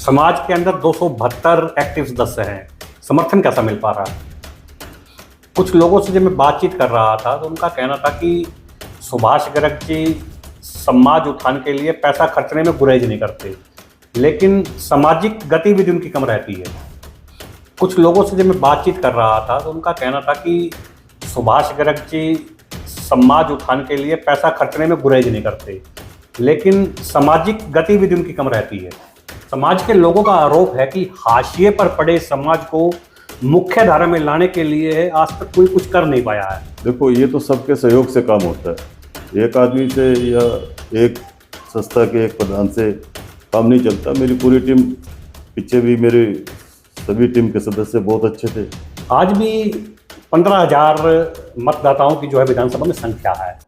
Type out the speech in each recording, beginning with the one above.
समाज के अंदर 272 एक्टिव सदस्य हैं। समर्थन कैसा मिल पा रहा है? कुछ लोगों से जब मैं बातचीत कर रहा था तो उनका कहना था कि सुभाष गर्ग जी समाज उत्थान के लिए पैसा खर्चने में गुरेज नहीं करते, लेकिन सामाजिक गतिविधि उनकी कम रहती है। कुछ लोगों से जब मैं बातचीत कर रहा था तो उनका कहना था कि सुभाष गर्ग जी समाज उत्थान के लिए पैसा खर्चने में गुरेज नहीं करते, लेकिन सामाजिक गतिविधि उनकी कम रहती है। समाज के लोगों का आरोप है कि हाशिए पर पड़े समाज को मुख्य धारा में लाने के लिए आज तक कोई कुछ कर नहीं पाया है। देखो, ये तो सबके सहयोग से काम होता है। एक आदमी से या एक संस्था के एक प्रधान से काम नहीं चलता। मेरी पूरी टीम, पीछे भी मेरे सभी टीम के सदस्य बहुत अच्छे थे। आज भी 15,000 मतदाताओं की जो है विधानसभा में संख्या है,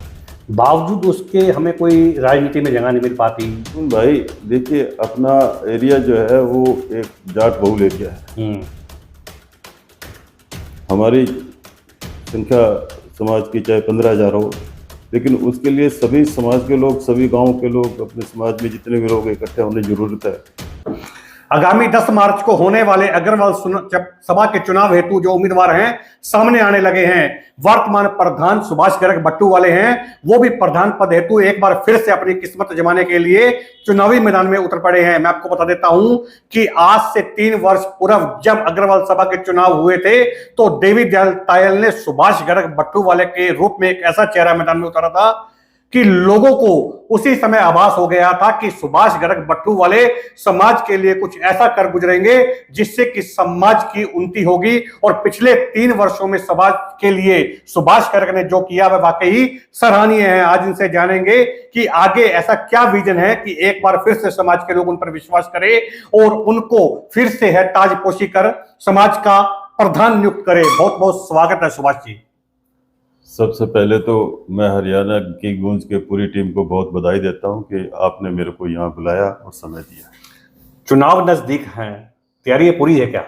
बावजूद उसके हमें कोई राजनीति में जगह नहीं मिल पाती। भाई देखिए, अपना एरिया जो है वो एक जाट बहुल एरिया है। हमारी संख्या समाज की चाहे 15,000 हो, लेकिन उसके लिए सभी समाज के लोग, सभी गांव के लोग, अपने समाज में जितने भी लोग इकट्ठे होने की जरूरत है। आगामी 10 मार्च को होने वाले अग्रवाल सभा के चुनाव हेतु जो उम्मीदवार हैं सामने आने लगे हैं। वर्तमान प्रधान सुभाष गर्ग बट्टू वाले हैं, वो भी प्रधान पद हेतु एक बार फिर से अपनी किस्मत जमाने के लिए चुनावी मैदान में उतर पड़े हैं। मैं आपको बता देता हूं कि आज से 3 वर्ष पूर्व जब अग्रवाल सभा के चुनाव हुए थे तो देवी दयाल तायल ने सुभाष गर्ग बट्टू वाले के रूप में एक ऐसा चेहरा मैदान में उतारा था कि लोगों को उसी समय आभास हो गया था कि सुभाष गर्ग बट्टू वाले समाज के लिए कुछ ऐसा कर गुजरेंगे जिससे कि समाज की उन्नति होगी। और पिछले 3 वर्षों में समाज के लिए सुभाष गर्ग ने जो किया वह वाकई सराहनीय है। आज इनसे जानेंगे कि आगे ऐसा क्या विजन है कि एक बार फिर से समाज के लोग उन पर विश्वास करें और उनको फिर से है ताजपोशी कर समाज का प्रधान नियुक्त करे। बहुत बहुत स्वागत है सुभाष जी। सबसे पहले तो मैं हरियाणा की गूंज के पूरी टीम को बहुत बधाई देता हूं कि आपने मेरे को यहाँ बुलाया और समय दिया। चुनाव नजदीक हैं, तैयारी पूरी है क्या?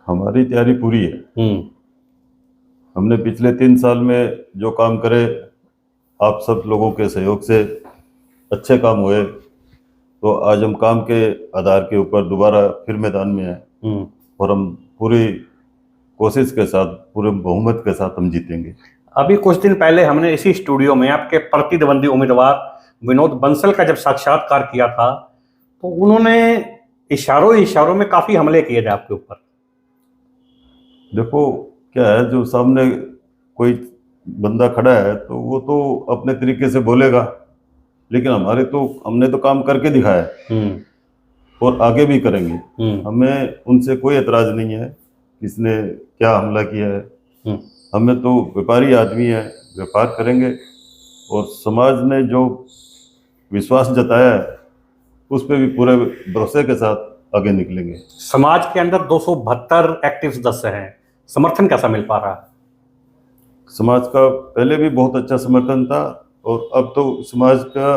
हमारी तैयारी पूरी है। हमने पिछले 3 साल में जो काम करे, आप सब लोगों के सहयोग से अच्छे काम हुए, तो आज हम काम के आधार के ऊपर दोबारा फिर मैदान में हैं और हम पूरी कोशिश के साथ, पूरे बहुमत के साथ हम जीतेंगे। अभी कुछ दिन पहले हमने इसी स्टूडियो में आपके प्रतिद्वंदी उम्मीदवार विनोद बंसल का जब साक्षात्कार किया था तो उन्होंने इशारों में काफी हमले किए थे आपके ऊपर। देखो क्या है, जो सामने कोई बंदा खड़ा है तो वो तो अपने तरीके से बोलेगा, लेकिन हमने तो काम करके दिखाया है और आगे भी करेंगे। हमें उनसे कोई एतराज नहीं है किसने क्या हमला किया है। हमें तो व्यापारी आदमी है, व्यापार करेंगे और समाज ने जो विश्वास जताया है उस पर भी पूरे भरोसे के साथ आगे निकलेंगे। समाज के अंदर 272 एक्टिव सदस्य हैं, समर्थन कैसा मिल पा रहा है? समाज का पहले भी बहुत अच्छा समर्थन था और अब तो समाज का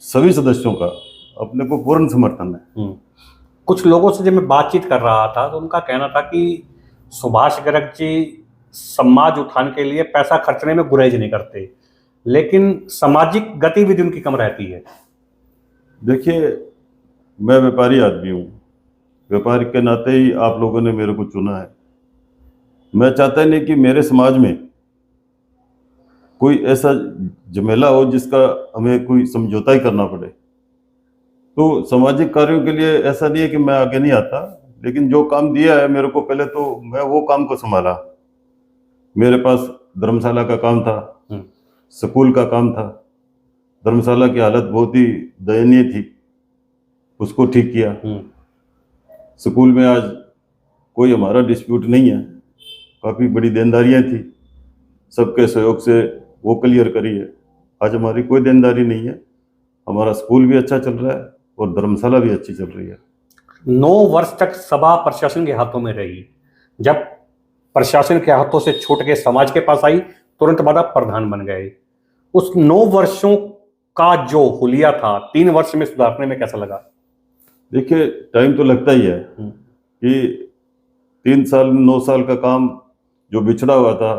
सभी सदस्यों का अपने को पूर्ण समर्थन है। कुछ लोगों से जब मैं बातचीत कर रहा था तो उनका कहना था कि सुभाष गर्ग जी समाज उत्थान के लिए पैसा खर्चने में गुरेज नहीं करते, लेकिन सामाजिक गतिविधि उनकी कम रहती है। देखिए, मैं व्यापारी आदमी हूँ, व्यापारी के नाते ही आप लोगों ने मेरे को चुना है। मैं चाहता नहीं कि मेरे समाज में कोई ऐसा झमेला हो जिसका हमें कोई समझौता ही करना पड़े। तो सामाजिक कार्यों के लिए ऐसा नहीं है कि मैं आगे नहीं आता, लेकिन जो काम दिया है मेरे को पहले तो मैं वो काम को संभाला। मेरे पास धर्मशाला का काम था, स्कूल का काम था। धर्मशाला की हालत बहुत ही दयनीय थी, उसको ठीक किया। स्कूल में आज कोई हमारा डिस्प्यूट नहीं है, काफ़ी बड़ी देनदारियां थी, सबके सहयोग से वो क्लियर करी है। आज हमारी कोई देनदारी नहीं है, हमारा स्कूल भी अच्छा चल रहा है और धर्मशाला भी अच्छी चल रही है। 9 वर्ष तक सभा प्रशासन के हाथों में रही। जब प्रशासन के हाथों से छूट के समाज के पास आई, तुरंत बाद आप प्रधान बन गए। उस 9 वर्षों का जो हुलिया था 3 वर्ष में सुधारने में कैसा लगा? देखिए, टाइम तो लगता ही है कि 3 साल 9 साल का काम जो बिछड़ा हुआ था,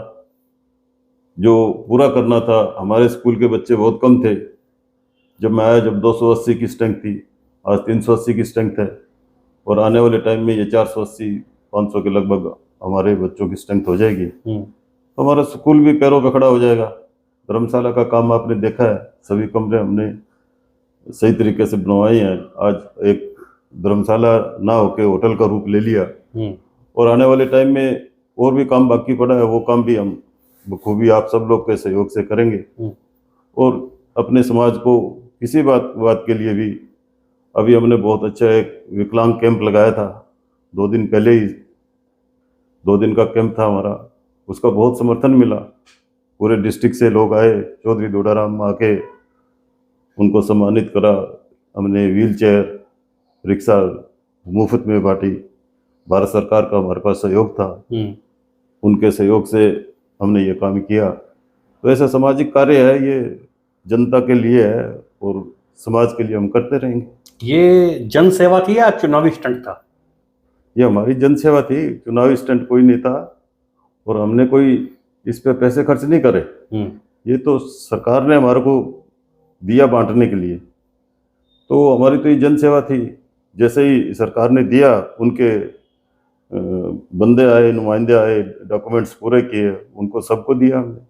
जो पूरा करना था। हमारे स्कूल के बच्चे बहुत कम थे, जब मैं आया जब 280 की स्ट्रेंथ थी, आज 380 की स्ट्रेंथ है और आने वाले टाइम में ये 480 500 के लगभग हमारे बच्चों की स्ट्रेंथ हो जाएगी। तो हमारा स्कूल भी पैरों पे खड़ा हो जाएगा। धर्मशाला का काम आपने देखा है, सभी कमरे हमने सही तरीके से बनवाए हैं। आज एक धर्मशाला ना होके होटल का रूप ले लिया और आने वाले टाइम में और भी काम बाकी पड़ा है, वो काम भी हम बखूबी आप सब लोग के सहयोग से करेंगे। और अपने समाज को किसी बात के लिए भी अभी हमने बहुत अच्छा एक विकलांग कैंप लगाया था 2 दिन पहले ही, 2 दिन का कैंप था हमारा, उसका बहुत समर्थन मिला। पूरे डिस्ट्रिक्ट से लोग आए, चौधरी दोडाराम आके उनको सम्मानित करा। हमने व्हील चेयर रिक्शा मुफ्त में बांटी। भारत सरकार का हमारे पास सहयोग था, उनके सहयोग से हमने ये काम किया। तो ऐसा सामाजिक कार्य है, ये जनता के लिए है और समाज के लिए हम करते रहेंगे। ये जन सेवा थी या चुनावी स्टंट था? ये हमारी जन सेवा थी, चुनावी स्टंट कोई नहीं था और हमने कोई इस पे पैसे खर्च नहीं करे। ये तो सरकार ने हमारे को दिया बांटने के लिए, तो हमारी तो ये जन सेवा थी। जैसे ही सरकार ने दिया, उनके बंदे आए, नुमाइंदे आए, डॉक्यूमेंट्स पूरे किए, उनको सबको दिया हमने,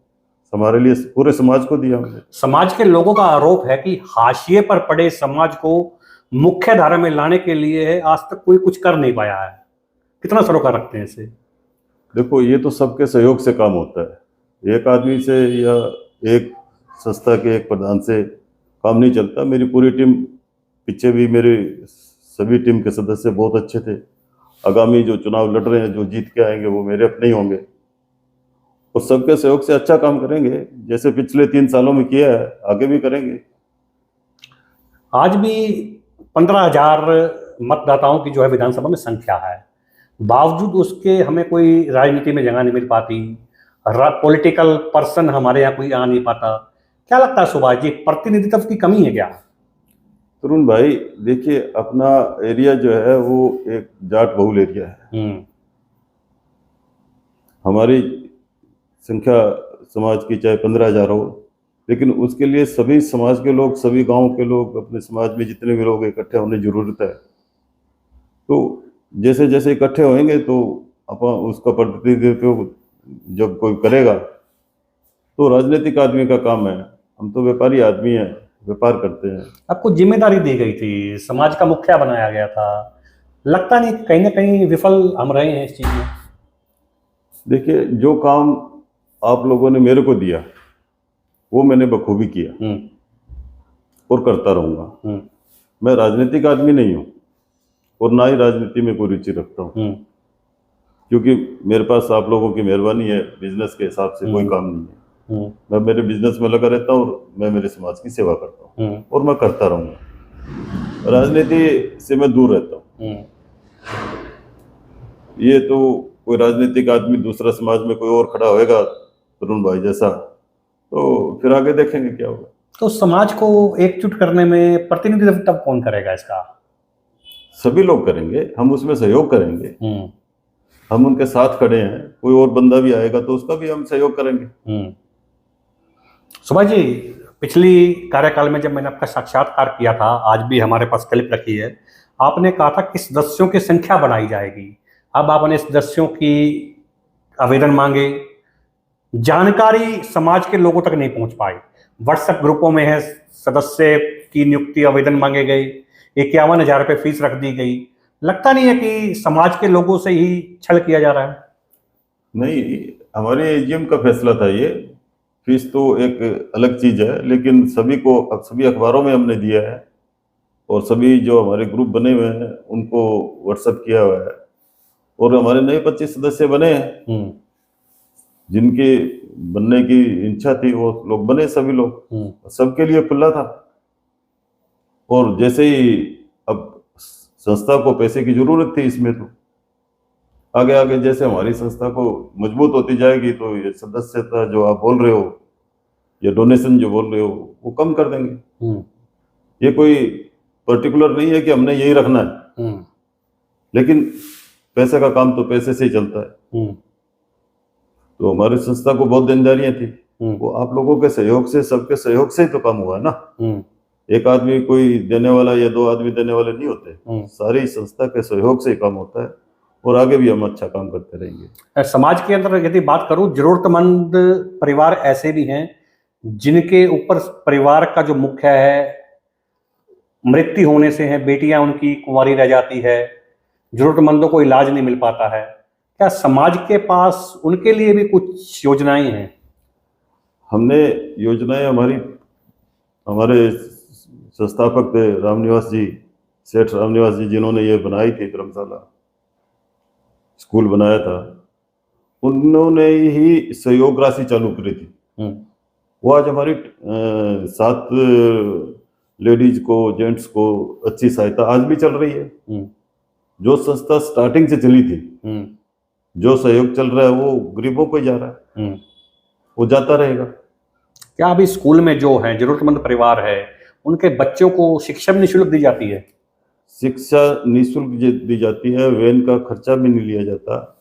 हमारे लिए पूरे समाज को दिया हमने। समाज के लोगों का आरोप है कि हाशिए पर पड़े समाज को मुख्य धारा में लाने के लिए आज तक कोई कुछ कर नहीं पाया है। कितना सरोकार रखते हैं इसे? देखो, ये तो सबके सहयोग से काम होता है, एक आदमी से या एक संस्था के एक प्रधान से काम नहीं चलता। मेरी पूरी टीम, पीछे भी मेरे सभी टीम के सदस्य बहुत अच्छे थे। आगामी जो चुनाव लड़ रहे हैं, जो जीत के आएंगे, वो मेरे अपने ही होंगे और सबके सहयोग से अच्छा काम करेंगे। जैसे पिछले 3 सालों में किया है, आगे भी करेंगे। आज भी 15,000 मतदाताओं की जो है विधानसभा में संख्या है, बावजूद उसके हमें कोई राजनीति में जगह नहीं मिल पाती, पॉलिटिकल पर्सन हमारे यहाँ कोई आ नहीं पाता। क्या लगता है सुभाष जी, प्रतिनिधित्व की कमी है क्या? तरुण भाई, देखिए, अपना एरिया जो है वो एक जाट बहुल एरिया है। हमारी संख्या समाज की चाहे 15,000 हो, लेकिन उसके लिए सभी समाज के लोग, सभी गांव के लोग, अपने समाज में जितने भी लोग इकट्ठे होने की जरूरत है। तो जैसे जैसे इकट्ठे होंगे तो अपन उसका प्रतिनिधित्व जब कोई करेगा, तो राजनीतिक आदमी का काम है। हम तो व्यापारी आदमी हैं, व्यापार करते हैं। आपको जिम्मेदारी दी गई थी, समाज का मुखिया बनाया गया था, लगता नहीं कहीं ना कहीं विफल हम रहे हैं इस चीज में? देखिए, जो काम आप लोगों ने मेरे को दिया वो मैंने बखूबी किया और करता रहूंगा। मैं राजनीतिक आदमी नहीं हूँ और ना ही राजनीति में कोई रुचि रखता हूँ, क्योंकि मेरे पास आप लोगों की मेहरबानी है, बिजनेस के हिसाब से कोई काम नहीं है। मैं मेरे बिजनेस में लगा रहता हूँ और मैं मेरे समाज की सेवा करता हूँ और मैं करता रहूंगा। राजनीति से मैं दूर रहता हूँ। ये तो कोई राजनीतिक आदमी दूसरा समाज में कोई और खड़ा होएगा तरुण भाई जैसा, तो फिर आगे देखेंगे क्या होगा। तो समाज को एकजुट करने में प्रतिनिधित्व कौन करेगा इसका? सभी लोग करेंगे, हम उसमें सहयोग करेंगे। हम उनके साथ खड़े हैं, कोई और बंदा भी आएगा तो उसका भी हम सहयोग करेंगे। सुभाष जी, पिछली कार्यकाल में जब मैंने आपका साक्षात्कार किया था, आज भी हमारे पास क्लिप रखी है, आपने कहा था कि सदस्यों की संख्या बढ़ाई जाएगी। अब आपने सदस्यों की आवेदन मांगे, जानकारी समाज के लोगों तक नहीं पहुंच पाई। व्हाट्सएप ग्रुपों में है, सदस्य की नियुक्ति आवेदन मांगे गए, 51,000 रुपये फीस रख दी गई। लगता नहीं है कि समाज के लोगों से ही छल किया जा रहा है? नहीं, हमारे एजीएम का फैसला था ये। फीस तो एक अलग चीज है, लेकिन सभी अखबारों में हमने दिया है और सभी जो हमारे ग्रुप बने हुए हैं उनको व्हाट्सएप किया हुआ है और हमारे नए 25 सदस्य बने हैं। जिनके बनने की इच्छा थी वो लोग बने, सभी लोग, सबके लिए खुला था। और जैसे ही अब संस्था को पैसे की जरूरत थी इसमें, तो आगे आगे जैसे हमारी संस्था को मजबूत होती जाएगी तो ये सदस्यता जो आप बोल रहे हो या डोनेशन जो बोल रहे हो वो कम कर देंगे। ये कोई पर्टिकुलर नहीं है कि हमने यही रखना है, लेकिन पैसे का काम तो पैसे से ही चलता है। तो हमारी संस्था को बहुत देनदारियां थी, वो आप लोगों के सहयोग से, सबके सहयोग से ही तो काम हुआ है ना। एक आदमी कोई देने वाला या दो आदमी देने वाले नहीं होते, सारी संस्था के सहयोग से ही काम होता है और आगे भी हम अच्छा काम करते रहेंगे। समाज के अंदर यदि बात करूं, जरूरतमंद परिवार ऐसे भी हैं जिनके ऊपर परिवार का जो मुख्य है मृत्यु होने से है, बेटियां उनकी कुंवारी रह जाती है, जरूरतमंदों को इलाज नहीं मिल पाता है। क्या समाज के पास उनके लिए भी कुछ योजनाएं हैं? हमने योजनाएं हमारे संस्थापक थे रामनिवास जी, सेठ रामनिवास जी, जिन्होंने ये बनाई थी धर्मशाला, स्कूल बनाया था, उन्होंने ही सहयोग राशि चालू करी थी। वो आज हमारी 7 लेडीज को, जेंट्स को अच्छी सहायता आज भी चल रही है। जो संस्था स्टार्टिंग से चली थी, जो सहयोग चल रहा है वो गरीबों को ही जा रहा है, वो जाता रहेगा। क्या अभी स्कूल में जो है जरूरतमंद परिवार है उनके बच्चों को शिक्षा भी निःशुल्क दी जाती है? शिक्षा निःशुल्क दी जाती है, वैन का खर्चा भी नहीं लिया जाता,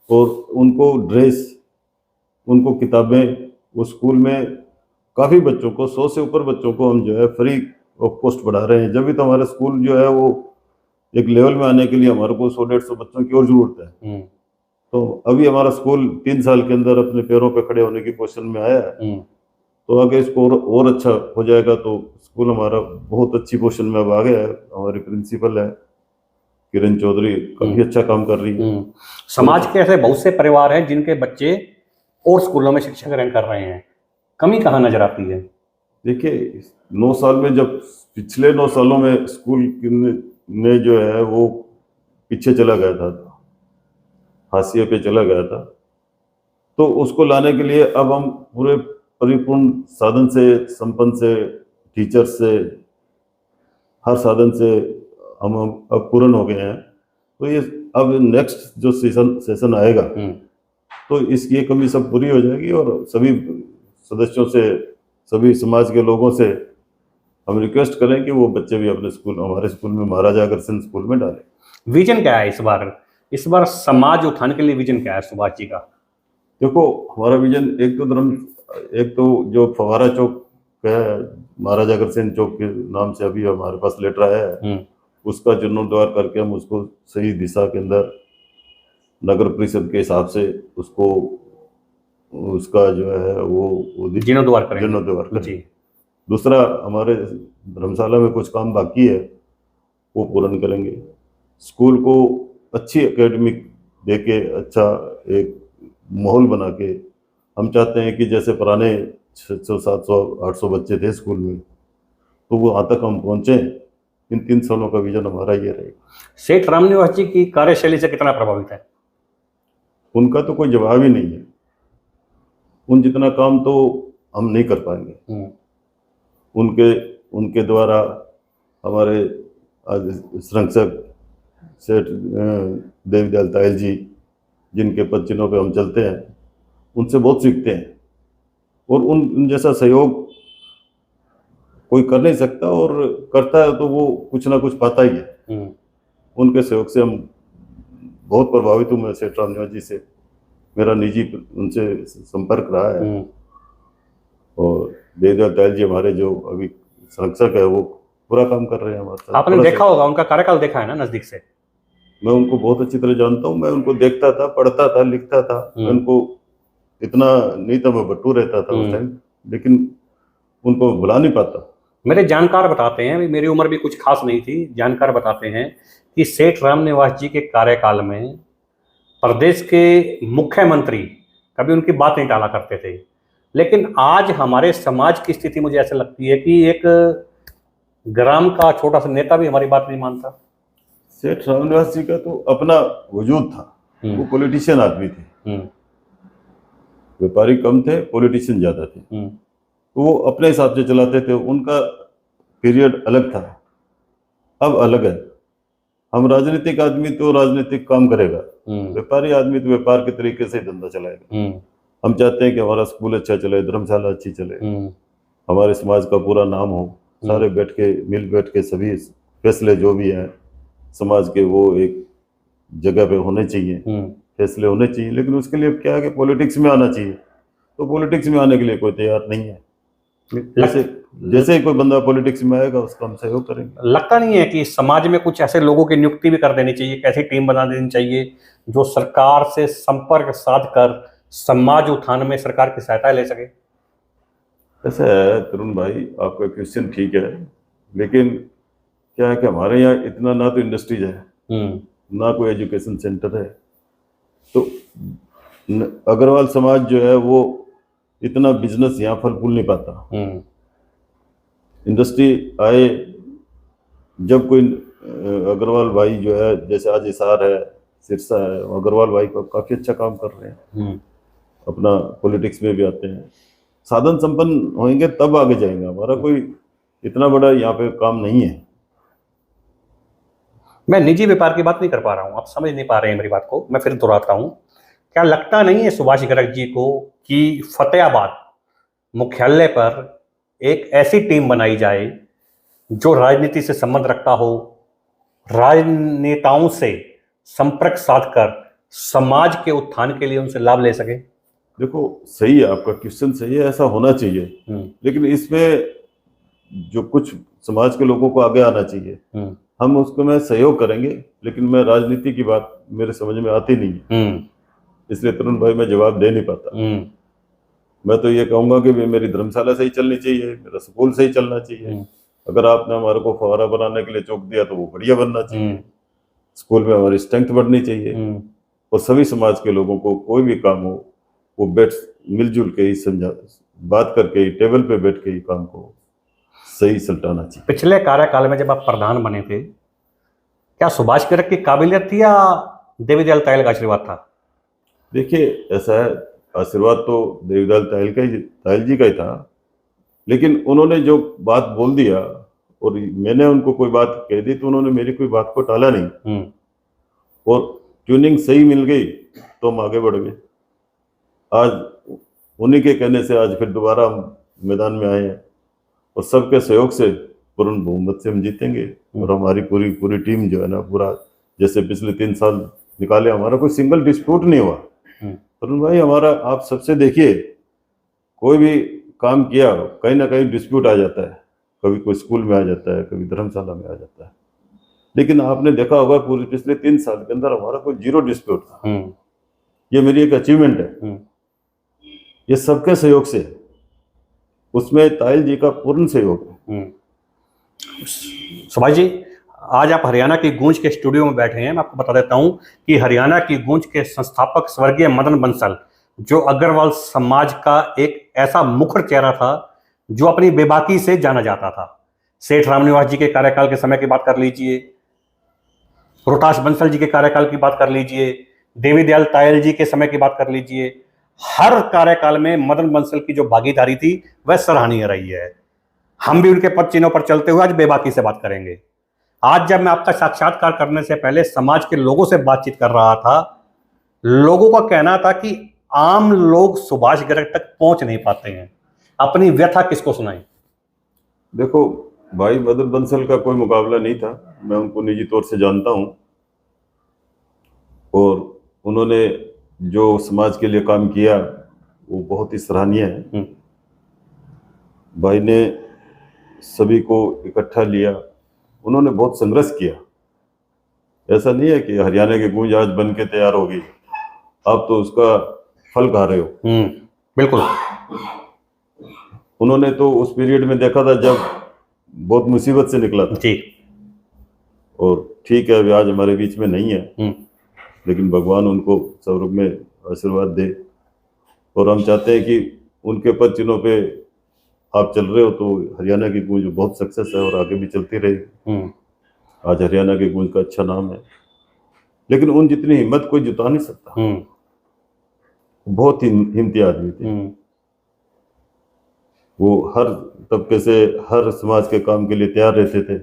और उनको ड्रेस, उनको किताबें, वो स्कूल में काफ़ी बच्चों को, 100 से ऊपर बच्चों को हम जो है फ्री ऑफ कॉस्ट पढ़ा रहे हैं। जब भी तो हमारा स्कूल जो है वो एक लेवल में आने के लिए हमारे को 100-150 बच्चों की और ज़रूरत है। तो अभी हमारा स्कूल 3 साल के अंदर अपने पैरों पे खड़े होने की पोजीशन में आया है। तो आगे इसको और अच्छा हो जाएगा, तो स्कूल हमारा बहुत अच्छी पोजीशन में अब आ गया है। हमारी प्रिंसिपल है किरण चौधरी, काफ़ी अच्छा काम कर रही है। समाज के ऐसे बहुत से परिवार हैं जिनके बच्चे और स्कूलों में शिक्षा ग्रहण कर रहे हैं, कमी कहाँ नजर आती है? देखिए, 9 साल में, जब पिछले 9 सालों में स्कूल ने जो है वो पीछे चला गया था, हाशिए पे चला गया था, तो उसको लाने के लिए अब हम पूरे परिपूर्ण साधन से, संपन्न से, टीचर से, हर साधन से हम अब पूर्ण हो गए हैं। तो ये अब नेक्स्ट जो सेशन आएगा तो इसकी ये कमी सब पूरी हो जाएगी, और सभी सदस्यों से, सभी समाज के लोगों से हम रिक्वेस्ट करें कि वो बच्चे भी अपने स्कूल, हमारे स्कूल में, महाराजा अग्रसेन स्कूल में डालें। विजन क्या है इस बार? इस बार समाज उत्थान के लिए विजन क्या है सुभाष जी का? देखो, हमारा विजन एक तो जो फव्वारा चौक है, महाराजा अग्रसेन चौक के नाम से अभी हमारे पास लेटर आया है, उसका जीर्णोद्धार करके हम उसको सही दिशा के अंदर नगर परिषद के हिसाब से उसको, उसका जो है वो जीर्णोद्धार करें। करें। दूसरा, हमारे धर्मशाला में कुछ काम बाकी है, वो पूर्ण करेंगे। स्कूल को अच्छी एकेडमिक देके, अच्छा एक माहौल बना के, हम चाहते हैं कि जैसे पुराने 600, 700, 800 बच्चे थे स्कूल में, तो वो वहाँ तक हम पहुँचे। इन 3 सालों का विजन हमारा ये रहेगा। सेठ रामनिवास जी की कार्यशैली से कितना प्रभावित है? उनका तो कोई जवाब ही नहीं है। उन जितना काम तो हम नहीं कर पाएंगे। उनके द्वारा हमारे संरक्षक सेठ देवीदयाल तायल जी, जिनके पद चिन्हों पे हम चलते हैं, उनसे बहुत सीखते हैं, और उन जैसा सहयोग कोई कर नहीं सकता, और करता है तो वो कुछ ना कुछ पाता ही है। उनके सहयोग से हम बहुत प्रभावित हूँ। मैं सेठ रामनिवास जी से, मेरा निजी उनसे संपर्क रहा है, और देवीदयाल तायल जी हमारे जो अभी संरक्षक है, वो पूरा काम कर रहे हैं हमारे साथ। आपने देखा होगा, उनका कार्यकाल देखा है ना नजदीक से? मैं उनको बहुत अच्छी तरह जानता हूँ। मैं उनको देखता था, पढ़ता था, लिखता था। मैं उनको इतना नहीं था, मैं बट्टू रहता था उस टाइम, लेकिन उनको भुला नहीं पाता। मेरे जानकार बताते हैं, मेरी उम्र भी कुछ खास नहीं थी, जानकार बताते हैं कि सेठ रामनिवास जी के कार्यकाल में प्रदेश के मुख्यमंत्री कभी उनकी बात नहीं टाला करते थे। लेकिन आज हमारे समाज की स्थिति मुझे ऐसे लगती है कि एक ग्राम का छोटा सा नेता भी हमारी बात नहीं मानता। सेठ रामनिवास जी का तो अपना वजूद था, वो पॉलिटिशियन आदमी थे। व्यापारी कम थे, पॉलिटिशियन ज्यादा थे। तो वो अपने हिसाब से चलाते थे, उनका पीरियड अलग था, अब अलग है। हम राजनीतिक आदमी तो राजनीतिक काम करेगा, व्यापारी आदमी तो व्यापार के तरीके से धंधा चलाएगा। हम चाहते हैं कि हमारा स्कूल अच्छा चले, धर्मशाला अच्छी चले, हमारे समाज का पूरा नाम हो, सारे मिल बैठ के सभी फैसले जो भी हैं समाज के, वो एक जगह पे होने चाहिए, फैसले होने चाहिए। लेकिन उसके लिए क्या है कि पॉलिटिक्स में आना चाहिए, तो पॉलिटिक्स में आने के लिए कोई तैयार नहीं है। जैसे जैसे ही कोई बंदा पॉलिटिक्स में आएगा उसका हम सहयोग करेंगे। लगता नहीं है कि समाज में कुछ ऐसे लोगों की नियुक्ति भी कर देनी चाहिए, एक ऐसी टीम बना देनी चाहिए जो सरकार से संपर्क साध कर समाज उत्थान में सरकार की सहायता ले सके? ऐसा है तरुण भाई, आपका क्वेश्चन ठीक है, लेकिन क्या है कि हमारे यहाँ इतना ना तो इंडस्ट्रीज है, ना कोई एजुकेशन सेंटर है, तो अग्रवाल समाज जो है वो इतना बिजनेस यहाँ फल फूल नहीं पाता। इंडस्ट्री आए जब कोई अग्रवाल भाई जो है, जैसे आज हिसार है, सिरसा है, अग्रवाल भाई को काफी अच्छा काम कर रहे हैं, अपना पॉलिटिक्स में भी आते हैं, साधन संपन्न होंगे तब आगे जाएंगे। हमारा कोई इतना बड़ा यहाँ पे काम नहीं है। मैं निजी व्यापार की बात नहीं कर पा रहा हूं, आप समझ नहीं पा रहे हैं मेरी बात को, मैं फिर दोहराता हूं। क्या लगता नहीं है सुभाष गर्ग जी को कि फतेहाबाद मुख्यालय पर एक ऐसी टीम बनाई जाए जो राजनीति से संबंध रखता हो, राजनेताओं से संपर्क साध कर समाज के उत्थान के लिए उनसे लाभ ले सके? देखो सही है, आपका क्वेश्चन सही है, ऐसा होना चाहिए, लेकिन इसमें जो कुछ समाज के लोगों को आगे आना चाहिए, हम उसको में सहयोग करेंगे, लेकिन मैं राजनीति की बात मेरे समझ में आती नहीं है, इसलिए तरुण भाई मैं जवाब दे नहीं पाता। मैं तो ये कहूंगा कि मेरी धर्मशाला सही चलनी चाहिए, मेरा स्कूल सही चलना चाहिए। अगर आपने हमारे को फव्वारा बनाने के लिए चौक दिया तो वो बढ़िया बनना चाहिए। स्कूल में हमारी स्ट्रेंथ बढ़नी चाहिए, और सभी समाज के लोगों को कोई भी काम हो वो बैठ मिलजुल के ही समझा, बात करके ही, टेबल पे बैठ के ही काम को सही सल्टाना चाहिए। पिछले कार्यकाल में जब आप प्रधान बने थे, क्या सुभाष गर्ग की काबिलियत थी या देवीदयाल तायल का आशीर्वाद था? देखिए ऐसा है, आशीर्वाद तो देवीदयाल तायल जी का ही था, लेकिन उन्होंने जो बात बोल दिया और मैंने उनको कोई बात कह दी तो उन्होंने मेरी कोई बात को टाला नहीं, और ट्यूनिंग सही मिल गई तो हम आगे बढ़ गए। आज उन्हीं के कहने से आज फिर दोबारा हम मैदान में आए हैं, और सबके सहयोग से पूर्ण बहुमत से हम जीतेंगे। और हमारी पूरी टीम जो है ना, पूरा जैसे पिछले 3 साल निकाले, हमारा कोई सिंगल डिस्प्यूट नहीं हुआ। तरुण भाई हमारा, आप सबसे देखिए, कोई भी काम किया कहीं ना कहीं डिस्प्यूट आ जाता है, कभी कोई स्कूल में आ जाता है, कभी धर्मशाला में आ जाता है, लेकिन आपने देखा होगा पूरे पिछले 3 साल के अंदर हमारा कोई 0 डिस्प्यूट था। ये मेरी एक अचीवमेंट है, ये सबके सहयोग से, उसमें तायल जी का पूर्ण सहयोग है। सुभाष जी, आज आप हरियाणा की गूंज के स्टूडियो में बैठे हैं। मैं आपको बता देता हूं कि हरियाणा की गूंज के संस्थापक स्वर्गीय मदन बंसल, जो अग्रवाल समाज का एक ऐसा मुखर चेहरा था जो अपनी बेबाकी से जाना जाता था। सेठ रामनिवास जी के कार्यकाल के समय की बात कर लीजिए, रोहतास बंसल जी के कार्यकाल की बात कर लीजिए, देवीदयाल तायल जी के समय की बात कर लीजिए, हर कार्यकाल में मदन बंसल की जो भागीदारी थी वह सराहनीय रही है। हम भी उनके पद चिन्हों पर चलते हुए आज बेबाकी से बात करेंगे। आज जब मैं आपका साक्षात्कार करने से पहले समाज के लोगों से बातचीत कर रहा था, लोगों का कहना था कि आम लोग सुभाष गर्ग तक पहुंच नहीं पाते हैं। अपनी व्यथा किसको सुनाई? देखो भाई, मदन बंसल का कोई मुकाबला नहीं था, मैं उनको निजी तौर से जानता हूं, और उन्होंने जो समाज के लिए काम किया वो बहुत ही सराहनीय है। भाई ने सभी को इकट्ठा लिया, उन्होंने बहुत संघर्ष किया। ऐसा नहीं है कि हरियाणा की गूंज आज बन के तैयार होगी, आप तो उसका फल खा रहे हो। बिल्कुल। उन्होंने तो उस पीरियड में देखा था जब बहुत मुसीबत से निकला था जी। और ठीक है, अभी आज हमारे बीच में नहीं है, लेकिन भगवान उनको स्वर्ग में आशीर्वाद दे, और हम चाहते हैं कि उनके पद चिन्हों पे आप चल रहे हो तो हरियाणा की गूंज बहुत सक्सेस है और आगे भी चलती रहेगी। आज हरियाणा की गूंज का अच्छा नाम है, लेकिन उन जितनी हिम्मत कोई जुटा नहीं सकता। बहुत ही हिम्मती आदमी थे वो, हर तबके से, हर समाज के काम के लिए तैयार रहते थे।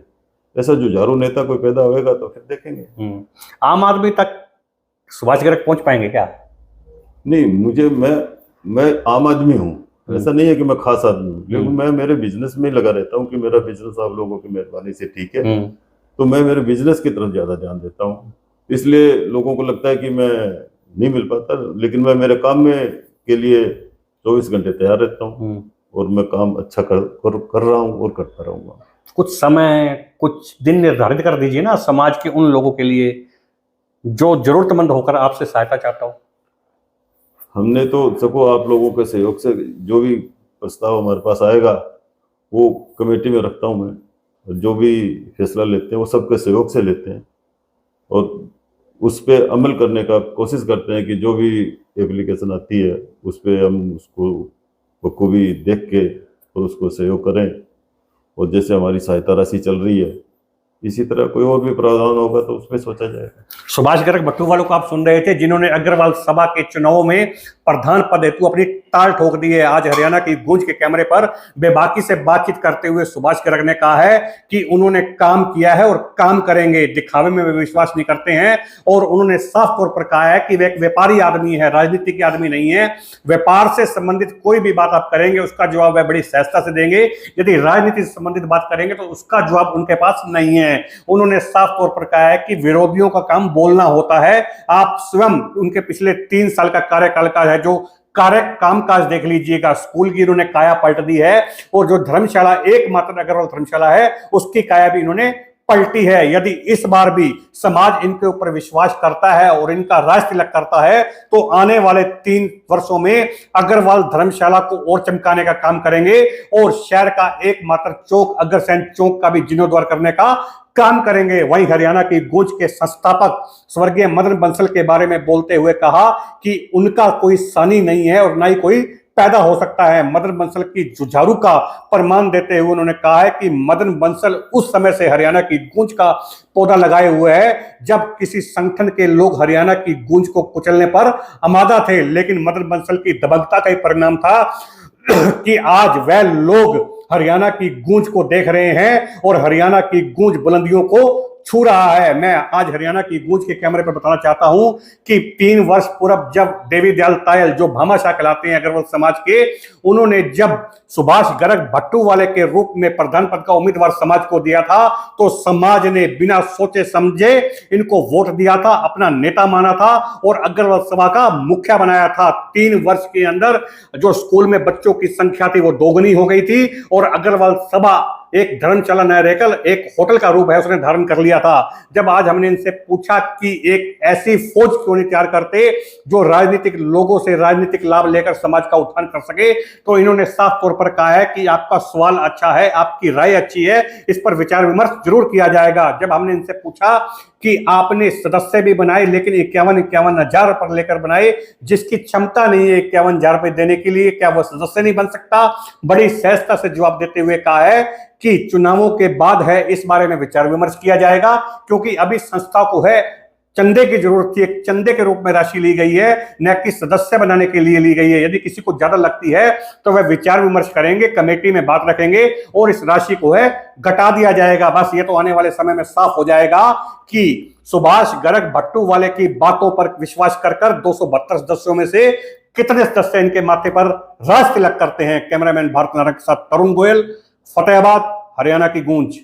ऐसा जुझारू नेता कोई पैदा होएगा तो फिर देखेंगे। आम आदमी तक सुभाष गर्ग पहुंच पाएंगे क्या? नहीं, मैं आम आदमी हूँ, ऐसा नहीं है कि मैं खास आदमी हूँ, लेकिन मैं मेरे बिजनेस में लगा रहता हूँ कि मेरा बिजनेस आप लोगों की मेहरबानी से ठीक है, तो मैं मेरे बिजनेस की तरफ ज्यादा ध्यान देता हूँ। इसलिए लोगों को लगता है कि मैं नहीं मिल पाता, लेकिन मैं मेरे काम में के लिए 24 घंटे तैयार रहता हूँ। और मैं काम अच्छा कर रहा हूँ और करता रहूँगा। कुछ समय, कुछ दिन निर्धारित कर दीजिए ना समाज के उन लोगों के लिए जो जरूरतमंद होकर आपसे सहायता चाहता हो। हमने तो सको आप लोगों के सहयोग से जो भी प्रस्ताव हमारे पास आएगा वो कमेटी में रखता हूँ मैं, और जो भी फैसला लेते हैं वो सबके सहयोग से लेते हैं और उस पर अमल करने का कोशिश करते हैं कि जो भी एप्लीकेशन आती है उस पर हम उसको बखूबी देख के और उसको सहयोग करें। और जैसे हमारी सहायता राशि चल रही है इसी तरह कोई और भी प्रावधान होगा तो उसमें सोचा जाएगा। सुभाष गर्ग भट्टू वालों को आप सुन रहे थे, जिन्होंने अग्रवाल सभा के चुनावों में प्रधान पद हेतु अपनी ताल ठोक दी है। आज हरियाणा की गूंज के कैमरे पर बेबाकी से बातचीत करते हुए सुभाष गर्ग ने कहा है कि उन्होंने काम किया है और काम करेंगे, दिखावे में वे विश्वास नहीं करते हैं। और उन्होंने साफ तौर पर कहा है कि वे एक व्यापारी आदमी है, राजनीतिक आदमी नहीं है। व्यापार से संबंधित कोई भी बात आप करेंगे उसका जवाब वे बड़ी सहजता से देंगे, यदि राजनीति से संबंधित बात करेंगे तो उसका जवाब उनके पास नहीं है। उन्होंने साफ तौर पर कहा है कि विरोधियों का काम बोलना होता है। आप स्वयं उनके पिछले 3 साल का कार्यकाल का है जो कामकाज देख लीजिएगा। स्कूल की इन्होंने काया पलट दी है और जो धर्मशाला एकमात्र अग्रवाल धर्मशाला है उसकी काया भी इन्होंने पलटी है। यदि इस बार भी समाज इनके ऊपर विश्वास करता है और इनका राज तिलक करता है तो आने वाले 3 वर्षों में अग्रवाल धर्मशाला को और चमकाने का काम करेंगे और शहर का एकमात्र चौक अग्रसेन चौक का भी जीर्णोद्धार करने का काम करेंगे। वहीं हरियाणा की गूंज के संस्थापक स्वर्गीय मदन बंसल के बारे में बोलते हुए कहा कि उनका कोई सानी नहीं है और ना ही कोई पैदा हो सकता है। मदन बंसल की जुझारू का प्रमाण देते हुए उन्होंने कहा है कि मदन बंसल उस समय से हरियाणा की गूंज का पौधा लगाए हुए है जब किसी संगठन के लोग हरियाणा की गूंज को कुचलने पर आमादा थे, लेकिन मदन बंसल की दबंगता का ही परिणाम था कि आज वह लोग हरियाणा की गूंज को देख रहे हैं और हरियाणा की गूंज बुलंदियों को छू रहा है। मैं आज हरियाणा की गूंज के कैमरे पर बताना चाहता हूं कि 3 वर्ष पूर्व जब देवी दयाल तायल जो भामाशाह कहलाते हैं अग्रवाल समाज के, उन्होंने जब सुभाष गर्ग भट्टू वाले के रूप में प्रधान पद का उम्मीदवार समाज को दिया था तो समाज ने बिना सोचे समझे इनको वोट दिया था, अपना नेता माना था और अग्रवाल सभा का मुखिया बनाया था। 3 वर्ष के अंदर जो स्कूल में बच्चों की संख्या थी वो दोगुनी हो गई थी और अग्रवाल सभा एक धर्मशाला न रहकर एक होटल का रूप है उसने धारण कर लिया था। जब आज हमने इनसे पूछा कि एक ऐसी फौज क्यों नहीं तैयार करते जो राजनीतिक लोगों से राजनीतिक लाभ लेकर समाज का उत्थान कर सके, तो इन्होंने साफ तौर पर कहा है कि आपका सवाल अच्छा है, आपकी राय अच्छी है, इस पर विचार विमर्श जरूर किया जाएगा। जब हमने इनसे पूछा कि आपने सदस्य भी बनाए लेकिन 51 हजार पर लेकर बनाए, जिसकी क्षमता नहीं है 51,000 रुपए देने के लिए, क्या वह सदस्य नहीं बन सकता? बड़ी सहजता से जवाब देते हुए कहा है कि चुनावों के बाद है इस बारे में विचार विमर्श किया जाएगा, क्योंकि अभी संस्था को है चंदे की जरूरत थी, एक चंदे के रूप में राशि ली गई है, न कि सदस्य बनाने के लिए ली गई है। यदि किसी को ज्यादा लगती है तो वह विचार विमर्श करेंगे, कमेटी में बात रखेंगे और इस राशि को है घटा दिया जाएगा। बस ये तो आने वाले समय में साफ हो जाएगा कि सुभाष गर्ग भट्टू वाले की बातों पर विश्वास कर 272 सदस्यों में से कितने सदस्य इनके माथे पर राज तिलक करते हैं। कैमरामैन भारत नारायण के साथ तरुण गोयल, फतेहाबाद, हरियाणा की गूंज।